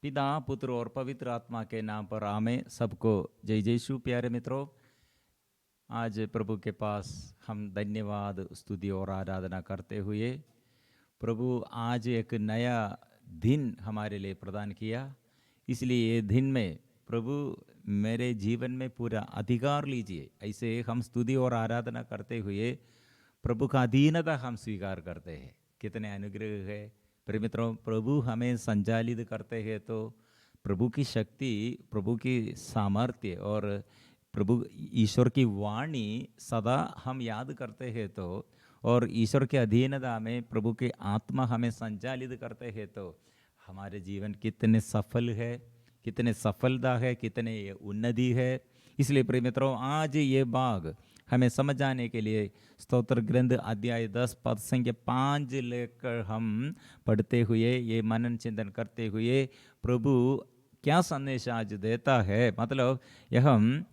पिता पुत्र और पवित्र आत्मा के नाम पर आमें। सबको जय जय शु। प्यारे मित्रों, आज प्रभु के पास हम धन्यवाद स्तुति और आराधना करते हुए प्रभु आज एक नया दिन हमारे लिए प्रदान किया। इसलिए ये दिन में प्रभु मेरे जीवन में पूरा अधिकार लीजिए। ऐसे हम स्तुति और आराधना करते हुए प्रभु का अधीनता हम स्वीकार करते हैं। कितने अनुग्रह है प्रिय मित्रों। प्रभु हमें संचालित करते हैं तो प्रभु की शक्ति, प्रभु की सामर्थ्य और प्रभु ईश्वर की वाणी सदा हम याद करते हैं तो, और ईश्वर के अधीनता में प्रभु के आत्मा हमें संचालित करते हैं तो हमारे जीवन कितने सफल है, कितने सफलता है, कितने उन्नति है। इसलिए प्रिय मित्रों, आज ये भाग हमें समझ आने के लिए स्तोत्र ग्रंथ अध्याय 10 पद संख्या 5 लेकर हम पढ़ते हुए ये मनन चिंतन करते हुए प्रभु क्या संदेश आज देता है। मतलब यह हम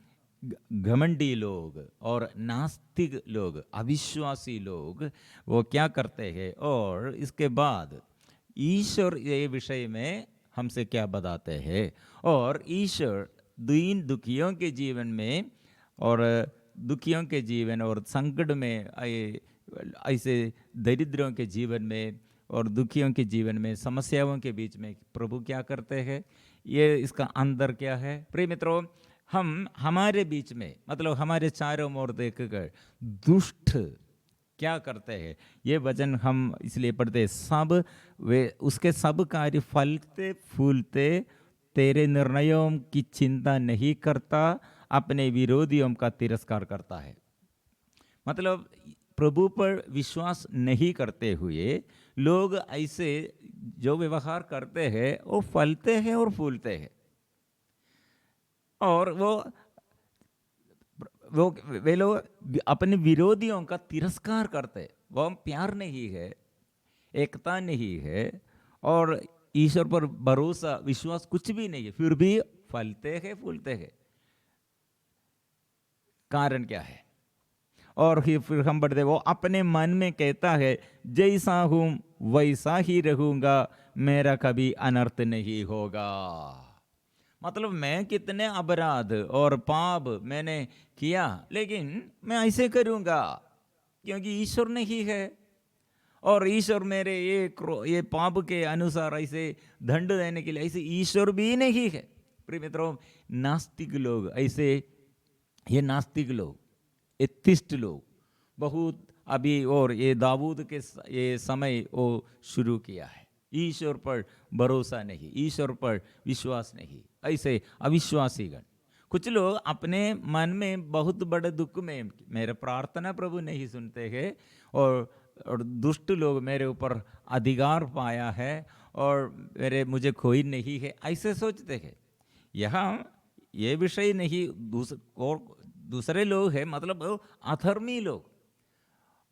घमंडी लोग और नास्तिक लोग, अविश्वासी लोग वो क्या करते हैं और इसके बाद ईश्वर ये विषय में हमसे क्या बताते हैं। और ईश्वर दीन दुखियों के जीवन में और दुखियों के जीवन और संकट में, ऐसे दरिद्रों के जीवन में और दुखियों के जीवन में, समस्याओं के बीच में प्रभु क्या करते हैं, ये इसका अंदर क्या है। प्रिय मित्रों, हम हमारे बीच में, मतलब हमारे चारों ओर देखकर दुष्ट क्या करते हैं, ये वचन हम इसलिए पढ़ते हैं। सब वे उसके सब कार्य फलते फूलते, तेरे निर्णयों की चिंता नहीं करता, अपने विरोधियों का तिरस्कार करता है। मतलब प्रभु पर विश्वास नहीं करते हुए लोग ऐसे जो व्यवहार करते हैं वो फलते हैं और फूलते हैं। और वो वे लोग अपने विरोधियों का तिरस्कार करते। वो प्यार नहीं है, एकता नहीं है और ईश्वर पर भरोसा विश्वास कुछ भी नहीं है, फिर भी फलते हैं फूलते हैं। कारण क्या है? और फिर हम बढ़ते, वो अपने मन में कहता है जैसा हूं वैसा ही रहूंगा, मेरा कभी अनर्थ नहीं होगा। मतलब मैं कितने अपराध और पाप मैंने किया, लेकिन मैं ऐसे करूंगा क्योंकि ईश्वर नहीं है और ईश्वर मेरे ये पाप के अनुसार ऐसे दंड देने के लिए ऐसे ईश्वर भी नहीं है। प्रिय मित्रों, नास्तिक लोग ऐसे, ये नास्तिक लोग, एथिस्ट लोग बहुत अभी, और ये दाऊद के ये समय वो शुरू किया है। ईश्वर पर भरोसा नहीं, ईश्वर पर विश्वास नहीं, ऐसे अविश्वासीगण। कुछ लोग अपने मन में बहुत बड़े दुख में, मेरे प्रार्थना प्रभु नहीं सुनते हैं और दुष्ट लोग मेरे ऊपर अधिकार पाया है और मुझे कोई नहीं है, ऐसे सोचते हैं। यहाँ ये विषय नहीं, दूसरे लोग हैं, मतलब अधर्मी लोग।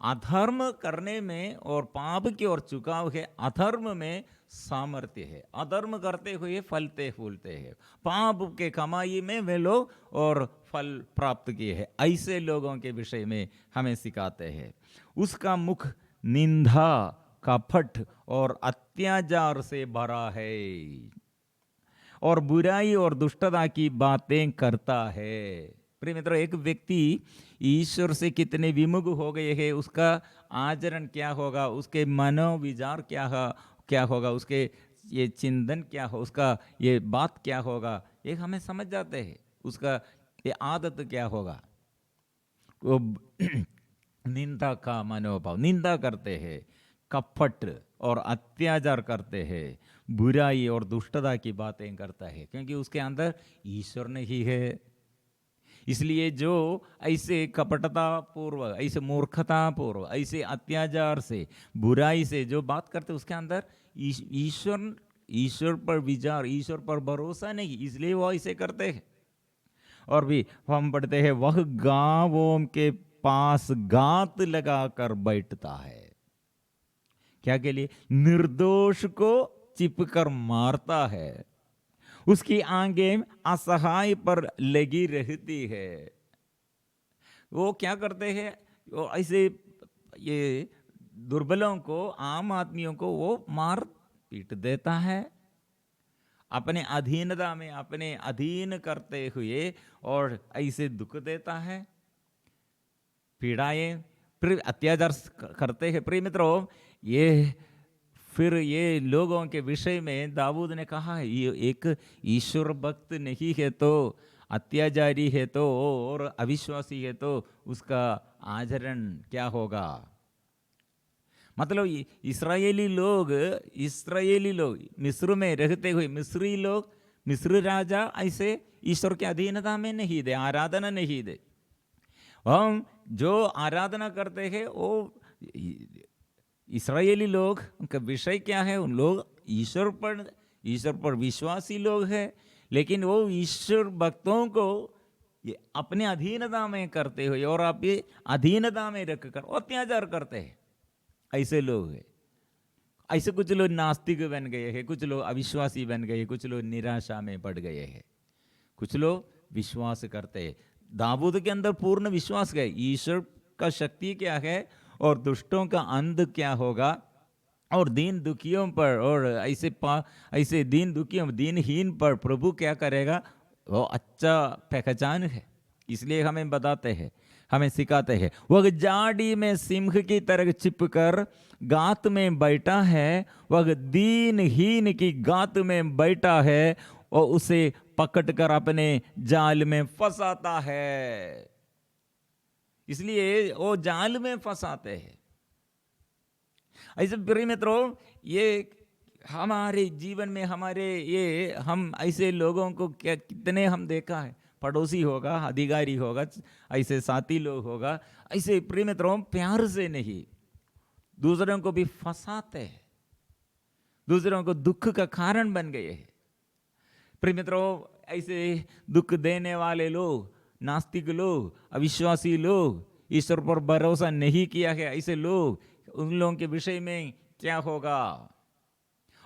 अधर्म करने में और पाप की ओर झुकाव है, अधर्म में सामर्थ्य है। अधर्म करते हुए फलते फूलते हैं, पाप के कमाई में वे लोग और फल प्राप्त किए हैं। ऐसे लोगों के विषय में हमें सिखाते हैं। उसका मुख निंदा, कपट और अत्याचार से भरा है और बुराई और दुष्टता की बातें करता है। प्रिय मित्रों, एक व्यक्ति ईश्वर से कितने विमुख हो गए हैं, उसका आचरण क्या होगा, उसके मनोविचार क्या होगा, उसके ये चिंतन क्या हो, उसका ये बात क्या होगा, ये हमें समझ जाते हैं। उसका ये आदत क्या होगा, वो निंदा का मनोभाव, निंदा करते हैं, कपट और अत्याचार करते हैं, बुराई और दुष्टता की बातें करता है, क्योंकि उसके अंदर ईश्वर नहीं है। इसलिए जो ऐसे कपटता पूर्वक, ऐसे मूर्खता पूर्वक, ऐसे अत्याचार से, बुराई से जो बात करते, उसके अंदर ईश्वर पर विचार, ईश्वर पर भरोसा नहीं, इसलिए वो ऐसे करते हैं। और भी हम पढ़ते हैं, वह गांवों के पास घात लगाकर बैठता है। क्या के लिए? निर्दोष को चिपकर मारता है, उसकी आंखें असहाय पर लगी रहती है। वो क्या करते हैं, वो ऐसे ये दुर्बलों को, आम आदमियों को वो मार पीट देता है। अपने अधीनता में अपने अधीन करते हुए और ऐसे दुख देता है, पीड़ाएं, फिर अत्याचार करते हैं। प्रिय मित्रों, ये फिर ये लोगों के विषय में दाऊद ने कहा है, ये एक ईश्वर भक्त नहीं है तो अत्याचारी है तो और अविश्वासी है तो उसका आचरण क्या होगा। मतलब इस्राएली लोग मिस्र में रहते हुए मिस्री लोग, मिस्र राजा ऐसे ईश्वर के अधीनता में नहीं दे, आराधना नहीं दे। हम जो आराधना करते हैं वो इस्राएली लोग, उनका विषय क्या है, उन लोग ईश्वर पर विश्वासी लोग हैं, लेकिन वो ईश्वर भक्तों को ये अपने अधीनता में करते हुए और आप ये अधीनता में रखकर अत्याचार करते हैं। ऐसे लोग हैं। ऐसे कुछ लोग नास्तिक बन गए हैं, कुछ लोग अविश्वासी बन गए, कुछ लोग निराशा में पड़ गए हैं, कुछ लोग विश्वास करते हैं। दाऊद के अंदर पूर्ण विश्वास है, ईश्वर का शक्ति क्या है और दुष्टों का अंत क्या होगा, और दीन दुखियों पर और ऐसे दीन दुखियों दीनहीन पर प्रभु क्या करेगा, वो अच्छा पहचान है। इसलिए हमें बताते हैं, हमें सिखाते हैं, वह जाड़ी में सिंह की तरह छिपकर गात में बैठा है, वह दीनहीन की गात में बैठा है और उसे पकड़कर अपने जाल में फंसाता है। इसलिए वो जाल में फंसाते हैं। ऐसे प्रिय मित्रों, ये हमारे जीवन में हम ऐसे लोगों को कितने हम देखा है, पड़ोसी होगा, अधिकारी होगा, ऐसे साथी लोग होगा, ऐसे प्रिय मित्रों प्यार से नहीं दूसरों को भी फंसाते हैं, दूसरों को दुख का कारण बन गए हैं। प्रिय मित्रों, ऐसे दुख देने वाले लोग, नास्तिक लोग, अविश्वासी लोग, ईश्वर पर भरोसा नहीं किया है, ऐसे लोग, उन लोगों के विषय में क्या होगा,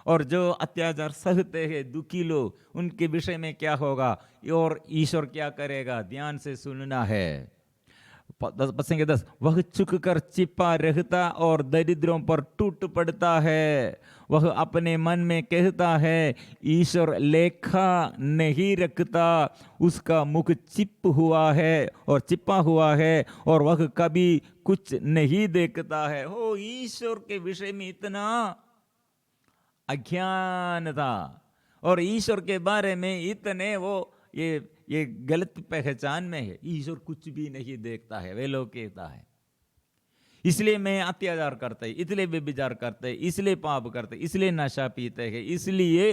और जो अत्याचार सहते हैं दुखी लोग, उनके विषय में क्या होगा और ईश्वर क्या करेगा, ध्यान से सुनना है। 10, वह चुक कर छिपा रहता और दरिद्रों पर टूट पड़ता है, वह अपने मन में कहता है ईश्वर लेखा नहीं रखता, उसका मुख छिपा हुआ है और वह कभी कुछ नहीं देखता है। हो, ईश्वर के विषय में इतना अज्ञान था और ईश्वर के बारे में इतने वो ये गलत पहचान में है, ईश्वर कुछ भी नहीं देखता है, वे लोग कहता है। इसलिए मैं अत्याचार करते हैं, इसलिए व्यभिचार करते हैं, इसलिए पाप करते हैं, इसलिए नशा पीते हैं, इसलिए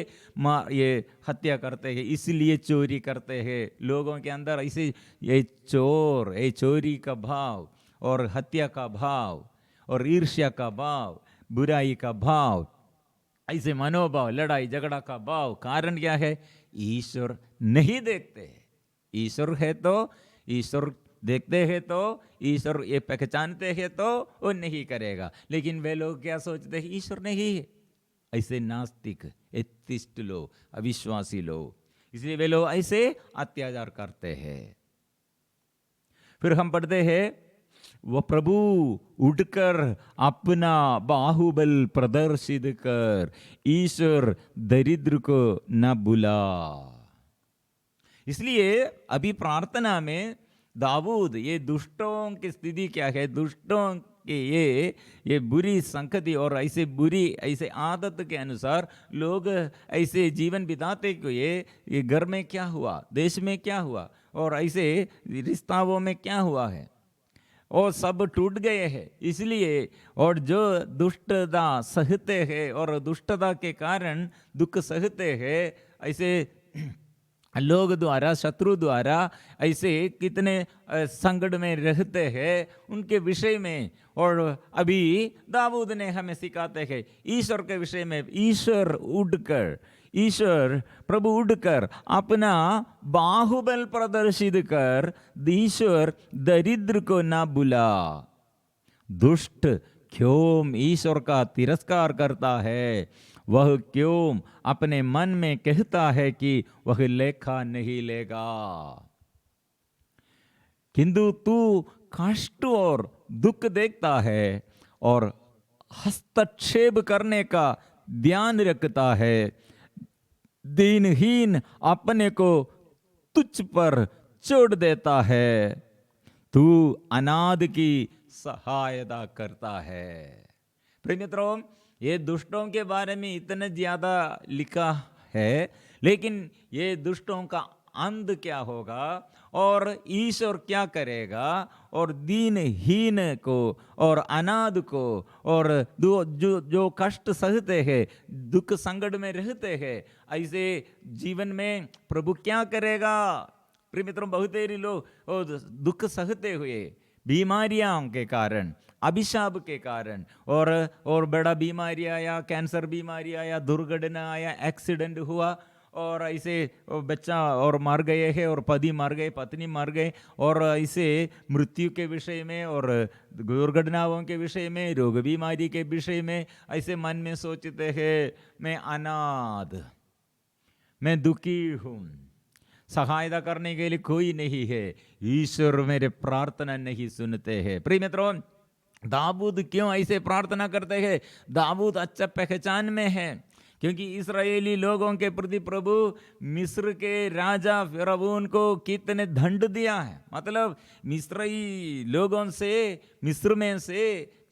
ये हत्या करते हैं, इसलिए चोरी करते हैं। लोगों के अंदर ऐसे ये चोरी का भाव और हत्या का भाव और ईर्ष्या का भाव, बुराई का भाव, ऐसे मनोभाव, लड़ाई झगड़ा का भाव, कारण क्या है, ईश्वर नहीं देखते। ईश्वर है तो, ईश्वर देखते हैं तो, ईश्वर ये पहचानते हैं तो वो नहीं करेगा। लेकिन वे लोग क्या सोचते हैं, ईश्वर नहीं है। ऐसे नास्तिक, एथिस्ट लोग, अविश्वासी लोग, इसलिए वे लोग ऐसे अत्याचार करते हैं। फिर हम पढ़ते हैं, वह प्रभु उठकर अपना बाहुबल प्रदर्शित कर ईश्वर दरिद्र को न बुला। इसलिए अभी प्रार्थना में दाऊद, ये दुष्टों की स्थिति क्या है, दुष्टों के ये बुरी संगति और ऐसे आदत के अनुसार लोग ऐसे जीवन बिताते हुए ये घर में क्या हुआ, देश में क्या हुआ और ऐसे रिश्ताओं में क्या हुआ है, और सब टूट गए हैं। इसलिए और जो दुष्टता सहते हैं और दुष्टता के कारण दुख सहते हैं, ऐसे लोग द्वारा, शत्रु द्वारा ऐसे कितने संकट में रहते हैं, उनके विषय में और अभी दाऊद ने हमें सिखाते हैं ईश्वर के विषय में, ईश्वर प्रभु उठकर अपना बाहुबल प्रदर्शित कर ईश्वर दरिद्र को ना बुला। दुष्ट क्यों ईश्वर का तिरस्कार करता है, वह क्यों अपने मन में कहता है कि वह लेखा नहीं लेगा, किंतु तू कष्ट और दुख देखता है और हस्तक्षेप करने का ध्यान रखता है। दीनहीन अपने को तुझ पर छोड़ देता है, तू अनाथ की सहायता करता है। प्रिय मित्रों, ये दुष्टों के बारे में इतना ज्यादा लिखा है, लेकिन ये दुष्टों का अंत क्या होगा और ईश्वर क्या करेगा, और दीनहीन को और अनाथ को और जो जो कष्ट सहते हैं, दुख संकट में रहते हैं, ऐसे जीवन में प्रभु क्या करेगा। प्रिय मित्रों, बहुत सारे लोग दुख सहते हुए बीमारियों के कारण, अभिशाप के कारण, और बड़ा बीमारी आया, कैंसर बीमारी आया, दुर्घटना आया, एक्सीडेंट हुआ, और ऐसे बच्चा और मर गए हैं, और पति मर गए, पत्नी मर गए, और ऐसे मृत्यु के विषय में और दुर्घटनाओं के विषय में, रोग बीमारी के विषय में ऐसे मन में सोचते हैं, मैं अनाथ, मैं दुखी हूँ, सहायता करने के लिए कोई नहीं है, ईश्वर मेरे प्रार्थना नहीं सुनते हैं। प्रिय मित्रों, दाऊद क्यों ऐसे प्रार्थना करते हैं? दाऊद अच्छा पहचान में है, क्योंकि इस्राएली लोगों के प्रति प्रभु मिस्र के राजा फिरौन को कितने दंड दिया है। मतलब मिस्री लोगों से, मिस्र में से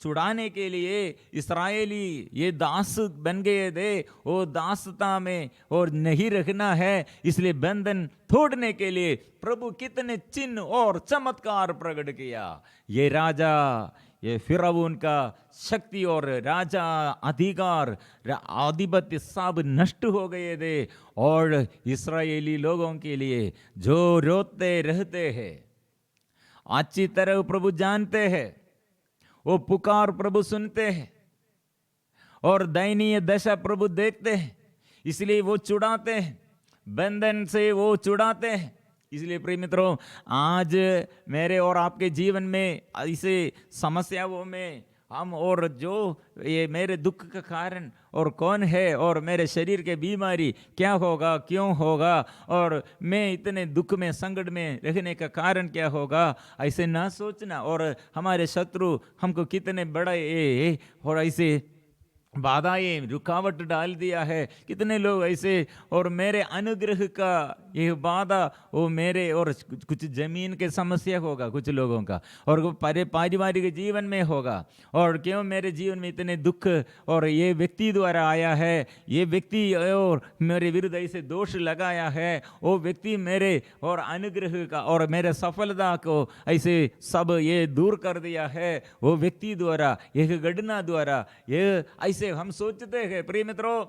छुड़ाने के लिए इस्राएली ये दास बन गए थे, वो दासता में और नहीं रखना है, इसलिए बंधन तोड़ने के लिए प्रभु कितने चिन्ह और चमत्कार प्रकट किया। ये राजा, ये फिरौन का शक्ति और राजा अधिकार, आधिपत्य सब नष्ट हो गए थे, और इस्राएली लोगों के लिए जो रोते रहते हैं, अच्छी तरह प्रभु जानते हैं, वो पुकार प्रभु सुनते हैं, और दयनीय दशा प्रभु देखते हैं, इसलिए वो छुड़ाते हैं, बंधन से वो छुड़ाते हैं। इसलिए प्रिय मित्रों, आज मेरे और आपके जीवन में ऐसे समस्याओं में हम, और जो ये मेरे दुख का कारण और कौन है, और मेरे शरीर के बीमारी क्या होगा, क्यों होगा, और मैं इतने दुख में संकट में रहने का कारण क्या होगा, ऐसे ना सोचना। और हमारे शत्रु हमको कितने बड़े और ऐसे बाधाएं, रुकावट डाल दिया है, कितने लोग ऐसे, और मेरे अनुग्रह का ये बाधा, वो मेरे और कुछ जमीन के समस्या होगा कुछ लोगों का, और वो पारिवारिक जीवन में होगा, और क्यों मेरे जीवन में इतने दुख, और ये व्यक्ति द्वारा आया है, ये व्यक्ति और मेरे विरुद्ध ऐसे दोष लगाया है, वो व्यक्ति मेरे और अनुग्रह का और मेरे सफलता को ऐसे सब ये दूर कर दिया है, वो व्यक्ति द्वारा, एक घटना द्वारा, ये ऐसे हम सोचते हैं। प्रिय मित्रों,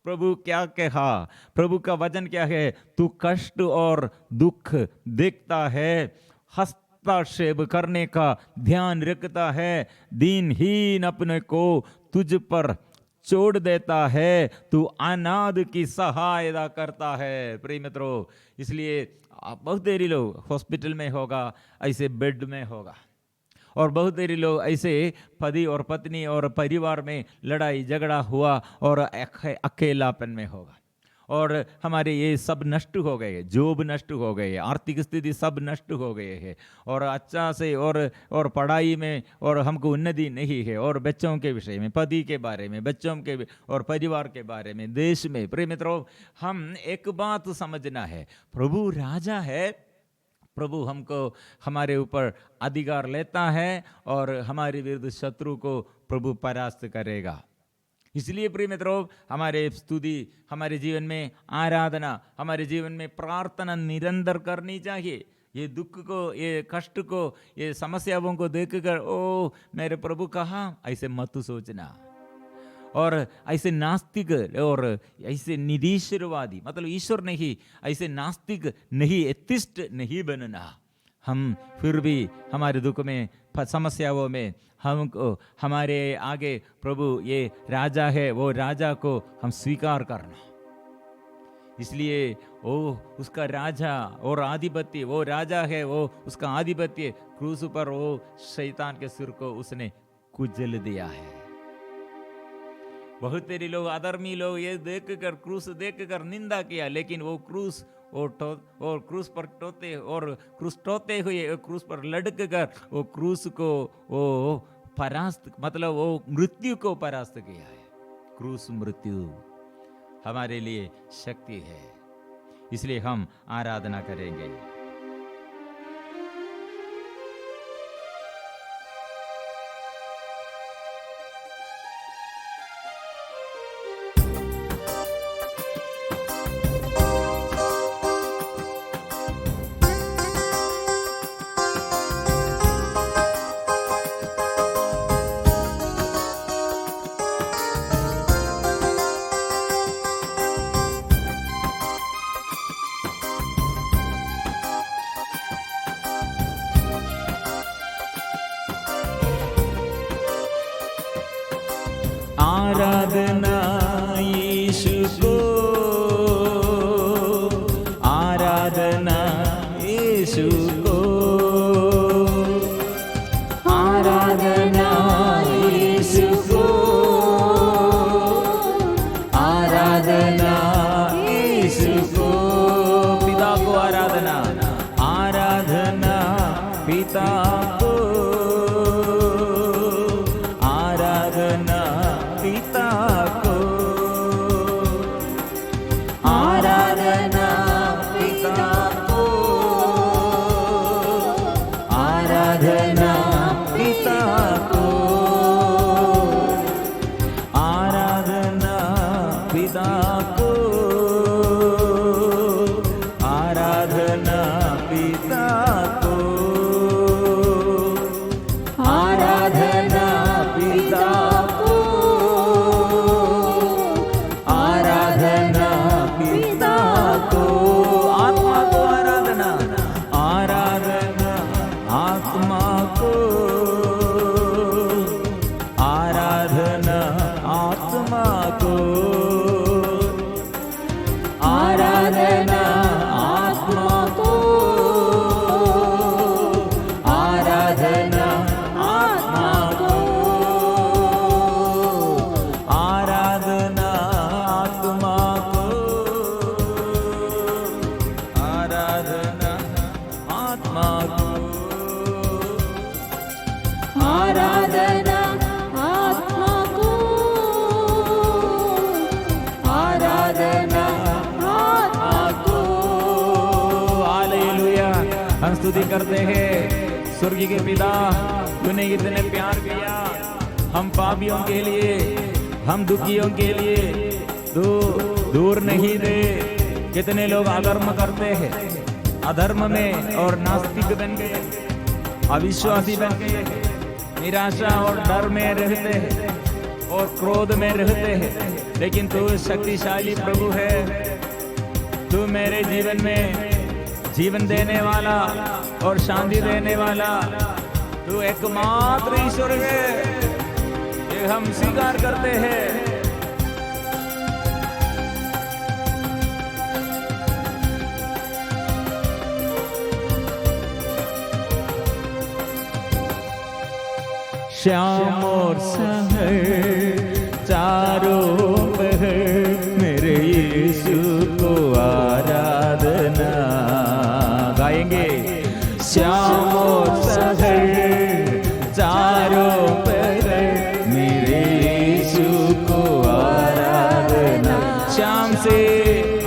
प्रभु क्या कहा, प्रभु का वचन क्या है? तू कष्ट और दुख देखता है, हस्तक्षेप करने का ध्यान रखता है, दीनहीन अपने को तुझ पर छोड़ देता है, तू अनाथ की सहायता करता है। प्रिय मित्रों, इसलिए बहुत देरी लोग हॉस्पिटल में होगा, ऐसे बेड में होगा, और बहुत देरी लोग ऐसे पति और पत्नी और परिवार में लड़ाई झगड़ा हुआ और अकेलापन में होगा, और हमारे ये सब नष्ट हो गए, जॉब नष्ट हो गए, आर्थिक स्थिति सब नष्ट हो गए हैं, और अच्छा से और पढ़ाई में और हमको उन्नति नहीं है, और बच्चों के विषय में, पति के बारे में, बच्चों के और परिवार के बारे में, देश में। प्रिय मित्रों, हम एक बात समझना है, प्रभु राजा है, प्रभु हमको हमारे ऊपर अधिकार लेता है, और हमारे विरुद्ध शत्रु को प्रभु परास्त करेगा। इसलिए प्रिय मित्रों, हमारे स्तुति, हमारे जीवन में आराधना, हमारे जीवन में प्रार्थना निरंतर करनी चाहिए। ये दुख को, ये कष्ट को, ये समस्याओं को देखकर ओ मेरे प्रभु कहाँ, ऐसे मत सोचना। और ऐसे नास्तिक और ऐसे निरीश्वरवादी, मतलब ईश्वर नहीं, ऐसे नास्तिक नहीं, एथिस्ट नहीं बनना। हम फिर भी हमारे दुख में, समस्याओं में हमको, हमारे आगे प्रभु ये राजा है, वो राजा को हम स्वीकार करना। इसलिए वो उसका राजा और आधिपत्य, वो राजा है, वो उसका आधिपत्य, क्रूस पर वो शैतान के सिर को उसने कुचल दिया है। बहुत तेरी लोग, अधर्मी लोग ये देखकर, क्रूस देखकर निंदा किया, लेकिन वो क्रूस और क्रूस पर टोते, और क्रूस टोते हुए क्रूस पर लटक कर वो क्रूस को वो परास्त, मतलब वो मृत्यु को परास्त किया है। क्रूस मृत्यु, हमारे लिए शक्ति है। इसलिए हम आराधना करेंगे। आराधना यीशु को, आराधना यीशु को, आराधना यीशु को, आराधना यीशु को। पिता को आराधना, आराधना पिता को, आराधना पिता को, आराधना पिता को, आराधना पिता को, आराधना पिता को, आराधना पिता को, आराधना पिता को, आराधना पिता को। आत्मा को आराधना, आराधना आत्मा को, आराधना आत्मा को, आराधना आत्मा को, आराधना आत्मा को, आराधना आत्मा को, आराधना आत्मा को, आराधना आत्मा को, आराधना आत्मा को। हालेलुया। हम स्तुति करते हैं स्वर्गीय के पिता, तूने इतने प्यार किया हम पापियों के लिए, हम दुखियों के लिए, तू दूर नहीं दे। कितने लोग अधर्म करते हैं, अधर्म में और नास्तिक बन गए, अविश्वासी बन गए, निराशा और डर में रहते हैं और क्रोध में रहते हैं। लेकिन तू शक्तिशाली प्रभु है, तू मेरे जीवन में जीवन देने वाला और शांति देने वाला, तू एकमात्र ईश्वर है। ये हम स्वीकार करते हैं। श्याम और सहर चारों पहर मेरे यीशु को आराधना। गाएंगे श्याम और सहर चारों पहर मेरे यीशु को आराधना। शाम से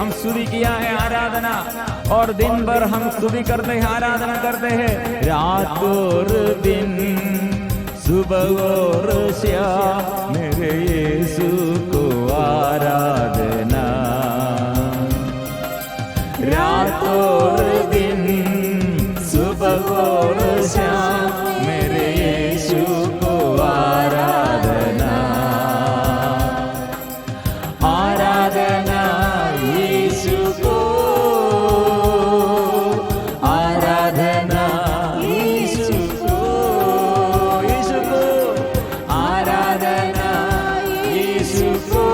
हम स्तुति किया है आराधना, और दिन भर हम स्तुति करते हैं, आराधना करते हैं। रात और दिन, सुबह और शाम मेरे यीशु को आराधना। रात और दिन, सुबह और शाम मेरे यीशु को आराधना। आराधना यीशु को, आराधना यीशु को, यीशु को, आराधना यीशु को,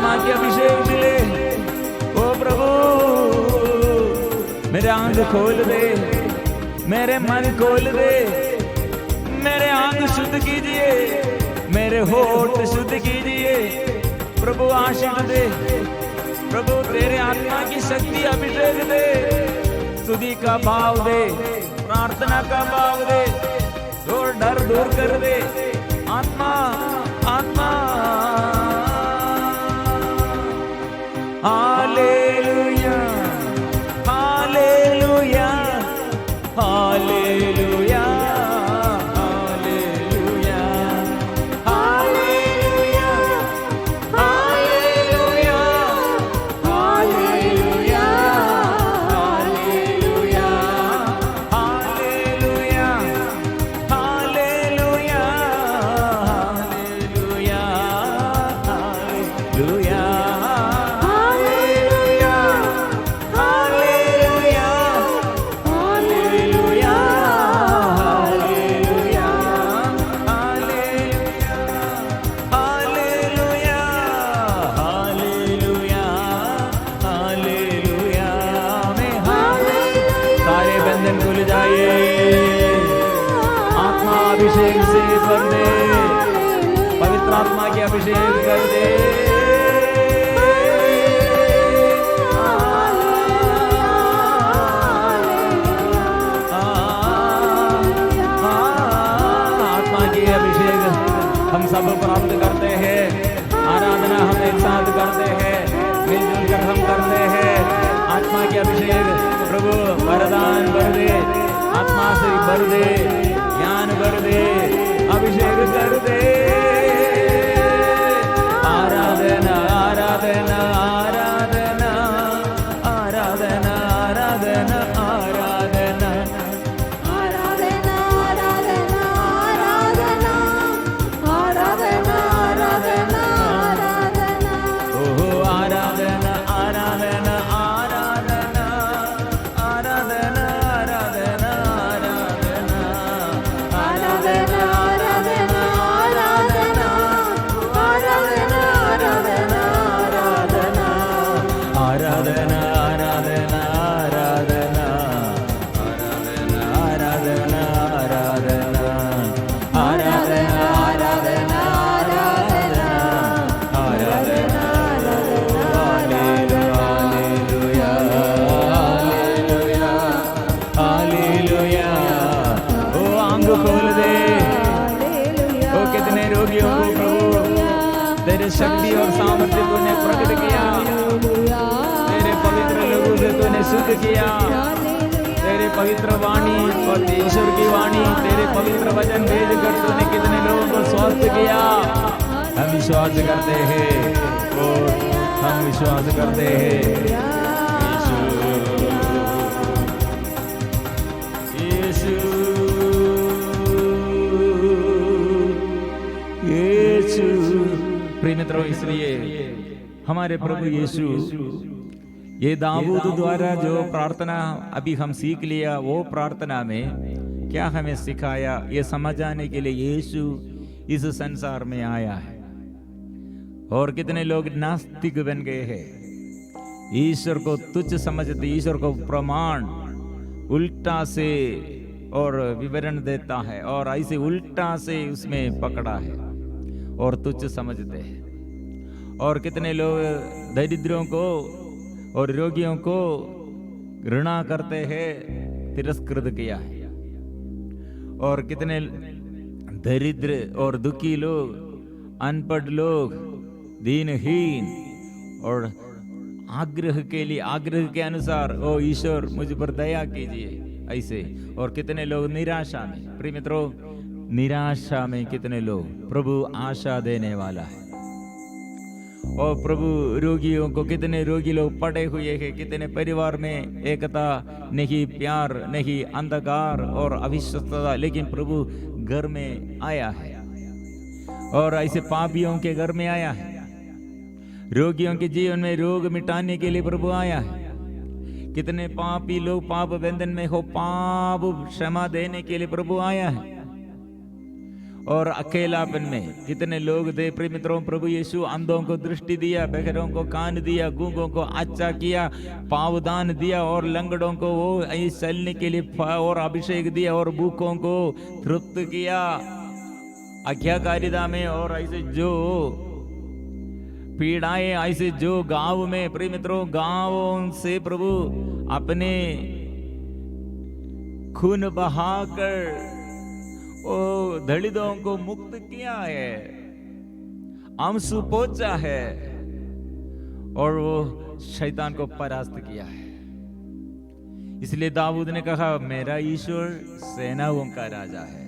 आत्मा की अभिषेक मिले। ओ प्रभु मेरे आंख खोल दे, मेरे मन खोल दे, मेरे आंख शुद्ध कीजिए, मेरे होठ शुद्ध कीजिए। प्रभु आशीष दे, प्रभु तेरे आत्मा की शक्ति अभिषेक दे, स्तुति का भाव दे, प्रार्थना का भाव दे, और डर दूर कर दे। आत्मा आत्मा hallelujah hallelujah hallelujah hallelujah hallelujah hallelujah hallelujah hallelujah hallelujah hallelujah hallelujah hallelujah अभिषेक से कर दे, पवित्र आत्मा की अभिषेक कर दे। आत्मा की अभिषेक हम सब प्राप्त करते हैं। आराधना हम एक साथ करते हैं, मिलजुल कर हम करते हैं। आत्मा की अभिषेक प्रभु वरदान भर दे, आत्मा से भर दे, ज्ञान भर दे, अभिषेक कर दे। आराधना आराधना आराधना आराधना आराधना आराधना आराधना आराधना आराधना आराधना आराधना आराधना ओहो आराधना आराधना आराधना आराधना आराधना आराधना आराधना आराधना आराधना आराधना आराधना आराधना आराधना आराधना आराधना आराधना आराधना आराधना आराधना हालेलुया हालेलुया हालेलुया। ओ आंख खोल दे। ओ कितने रोगियों को प्रभु तेरे शक्ति और सामर्थ्य तूने प्रकट किया, तेरे पवित्र लोगों से तूने शुद्ध किया। तेरे पवित्र वाणी, ईश्वर की वाणी, तेरे पवित्र वचन भेज कर तूने कितने लोगों को स्वस्थ किया। हम विश्वास करते हैं, ओ हम विश्वास करते हैं। यीशु यीशु प्रिय मित्रों, इसलिए हमारे प्रभु यीशु ये दाऊद द्वारा जो प्रार्थना अभी हम सीख लिया, वो प्रार्थना में क्या हमें सिखाया, ये समझाने के लिए यीशु इस संसार में आया है। और कितने लोग नास्तिक बन गए हैं, ईश्वर को तुच्छ समझते, ईश्वर को प्रमाण उल्टा से और विवरण देता है और ऐसे उल्टा से उसमें पकड़ा है और तुच्छ समझते हैं। और कितने लोग दरिद्रों को और रोगियों को घृणा करते हैं, तिरस्कृत किया है। और कितने दरिद्र और दुखी लोग, अनपढ़ लोग, दीनहीन और आग्रह के लिए, आग्रह के अनुसार ओ ईश्वर मुझ पर दया कीजिए, ऐसे। और कितने लोग निराशा में, प्रिय मित्रों, निराशा में कितने लोग, प्रभु आशा देने वाला है। और प्रभु रोगियों को, कितने रोगी लोग पड़े हुए हैं, कितने परिवार में एकता नहीं, प्यार नहीं, अंधकार और अविश्वासता, लेकिन प्रभु घर में आया है और ऐसे पापियों के घर में आया है। रोगियों के जीवन में रोग मिटाने के लिए प्रभु आया है। कितने पापी लोग पाप बंधन में हो, पाप क्षमा देने के लिए प्रभु आया है। और अकेलापन में कितने लोग थे प्रिय मित्रों। प्रभु यीशु अंधों को दृष्टि दिया, बहरों को कान दिया, गूंगों को अच्छा किया, पावदान दिया, और लंगड़ों को वो चलने के लिए और अभिषेक दिया, और भूखों को तृप्त किया आज्ञाकारिता में। और ऐसे जो पीड़ाएं, ऐसे जो गांव में प्रिय मित्रों, गांवों से प्रभु अपने खून बहाकर ओ दलितों को मुक्त किया है, आंसू पोंछा है, और वो शैतान को परास्त किया है। इसलिए दाऊद ने कहा, मेरा ईश्वर सेनाओं का राजा है।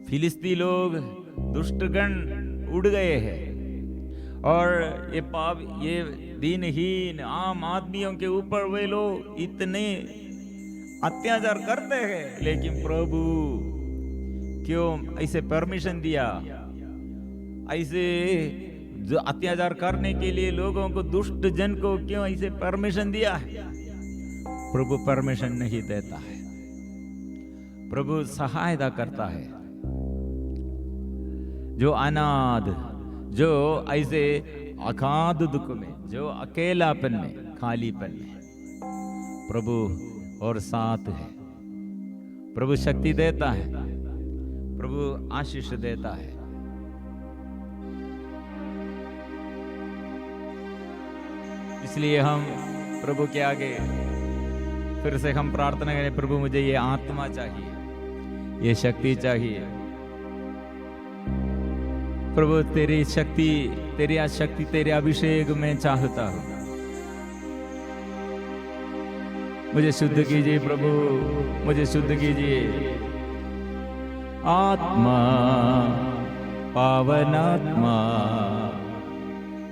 फिलिस्ती लोग दुष्टगण उड़ गए हैं, और ये पाप, ये दीनहीन आम आदमियों के ऊपर वे लोग इतने अत्याचार करते हैं, लेकिन प्रभु क्यों ऐसे परमिशन दिया? ऐसे जो अत्याचार करने के लिए लोगों को, दुष्ट जन को क्यों ऐसे परमिशन दिया है? प्रभु परमिशन नहीं देता है, प्रभु सहायता करता है। जो अनाथ, जो ऐसे अगाध दुख में, जो अकेलापन में, खालीपन में, प्रभु और साथ है। प्रभु शक्ति देता है, प्रभु आशीष देता है। इसलिए हम प्रभु के आगे फिर से हम प्रार्थना करें, प्रभु मुझे ये आत्मा चाहिए, ये शक्ति चाहिए। प्रभु तेरी शक्ति, तेरी शक्ति, तेरे अभिषेक में चाहता हूं। मुझे शुद्ध कीजिए प्रभु, मुझे शुद्ध कीजिए। आत्मा, पावनात्मा,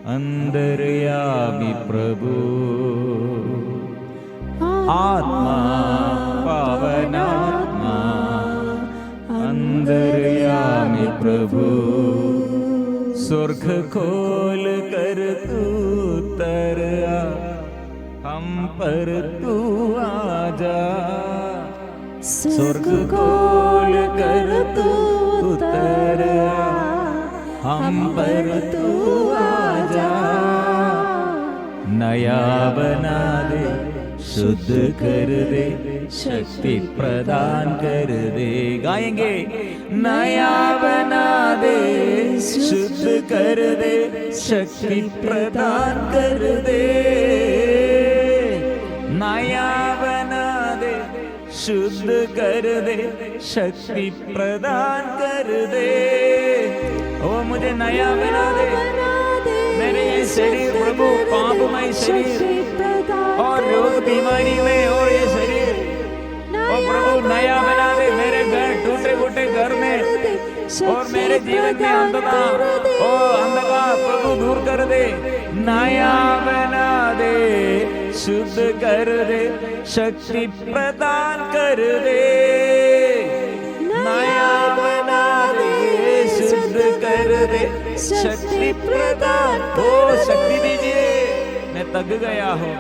अंतर्यामी प्रभु। आत्मा, पावनात्मा, अंतर्यामी प्रभु। स्वर्ग खोल कर तू उतर आ, हम पर तू आजा। स्वर्ग खोल कर तू उतर आ, हम पर तू आजा। नया बना दे, शुद्ध कर दे, शक्ति प्रदान कर दे। गाएंगे, नया बना दे, शुद्ध कर दे, शक्ति प्रदान कर दे। नया बना दे, शुद्ध कर दे, शक्ति प्रदान कर दे। ओ मुझे नया बना दे, मेरे ये शरीर प्रभु पापमय शरीर और रोग बीमारी में, और ये शरीर और प्रभु नया बना दे। मेरे घर टूटे फूटे घर में और मेरे जीवन में अंधकार, ओ अंधकार प्रभु दूर कर दे। नया बना दे, शुद्ध कर दे, शक्ति प्रदान कर दे। नया बना दे, शुद्ध कर दे, शक्ति प्रदान। ओ शक्ति दीजिए, मैं थक गया हूँ,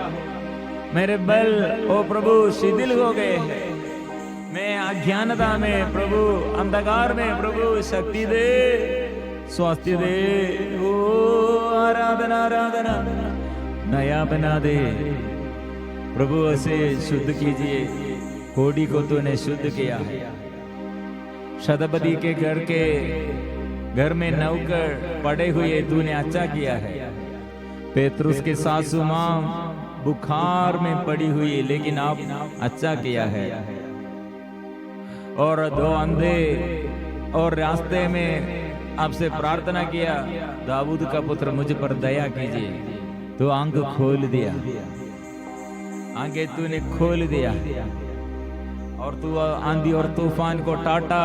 मेरे बल ओ प्रभु शिथिल हो गए हैं। मैं अज्ञानता में प्रभु, अंधकार में प्रभु शक्ति दे, स्वास्थ्य दे। ओ आराधना आराधना। नया बना दे प्रभु, ऐसे शुद्ध कीजिए। कोड़ी को तूने शुद्ध किया है। शतपति के घर में नौकर पड़े हुए तूने अच्छा किया है। पेतरुस के सासू मां बुखार में पड़ी हुई, लेकिन आप अच्छा किया है। और दो अंधे और रास्ते में आपसे प्रार्थना किया, दाऊद का पुत्र मुझ पर दया कीजिए। तो आंख खोल दिया, आंखें तूने खोल दिया, और तू आंधी और तूफान को टाटा,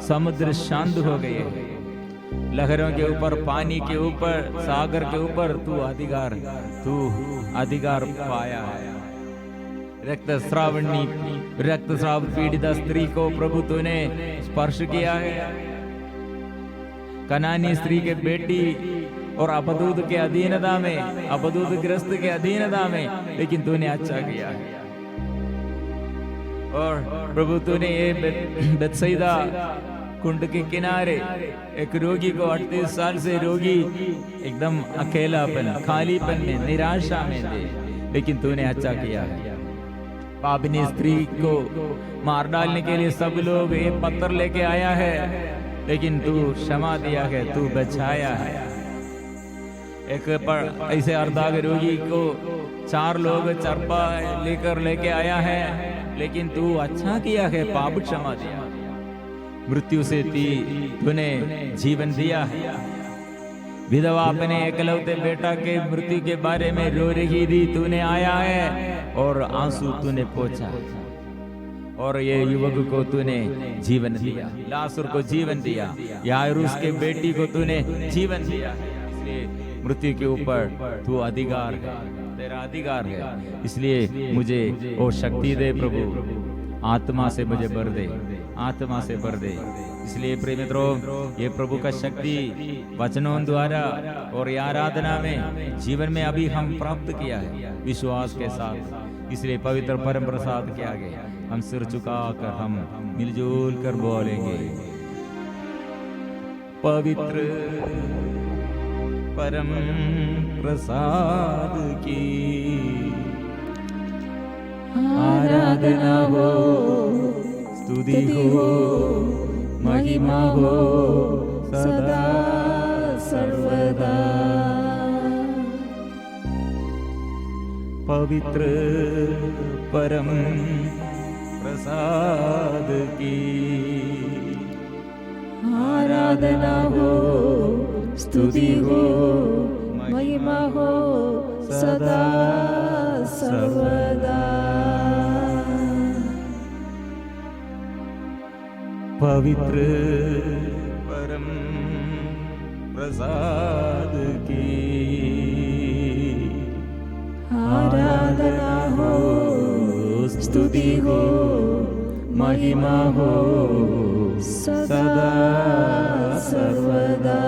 समुद्र शांत हो गए। लहरों के ऊपर, पानी के ऊपर, सागर के ऊपर तू अधिकार पाया है। रक्त स्राव पीड़ित स्त्री को प्रभु तूने स्पर्श किया है। कनानी स्त्री के बेटी और अपदूत के अधीनता में, अपदूत ग्रस्त के अधीनता में, लेकिन तूने अच्छा किया है। और प्रभु तूने ये बेतसैदा कुंड के किनारे एक रोगी को 38 साल से रोगी एकदम अकेलापन, खालीपन में, निराशा में थे, लेकिन तूने अच्छा किया है। पापिनी स्त्री को मार डालने के लिए सब लोग ये पत्थर लेके आया है, लेकिन तू क्षमा दिया है, तू बचाया है। एक ऐसे अर्धांग रोगी को 4 लोग चरपा लेके आया है, लेकिन तू अच्छा किया है, पाप क्षमा दिया। मृत्यु से तूने जीवन दिया है। विधवा अपने एकलौते बेटा के मृत्यु के बारे में रो रही थी, तूने आया है और आंसू तूने पोंछा, और ये युवक को तूने जीवन दिया, लासर को जीवन दिया, याइरुस के बेटी को तूने जीवन दिया। इसलिए मृत्यु के ऊपर तू अधिकार है, तेरा अधिकार है। इसलिए मुझे वो शक्ति दे प्रभु, आत्मा से मुझे भर दे, आत्मा से भर दे। इसलिए प्रिय मित्रों, ये प्रभु का शक्ति वचनों द्वारा और ये आराधना में जीवन में अभी हम प्राप्त किया है विश्वास के साथ। इसलिए पवित्र परम प्रसाद के आगे हम सिर झुकाकर हम मिलजुल कर बोलेंगे, पवित्र परम प्रसाद की आराधना हो, स्तुति हो, महिमा हो सदा सर्वदा। पवित्र परम प्रसाद की आराधना हो, स्तुति हो, महिमा हो सदा सर्वदा। पवित्र परम प्रसाद की आराधना हो, स्तुति हो, महिमा हो सदा सर्वदा।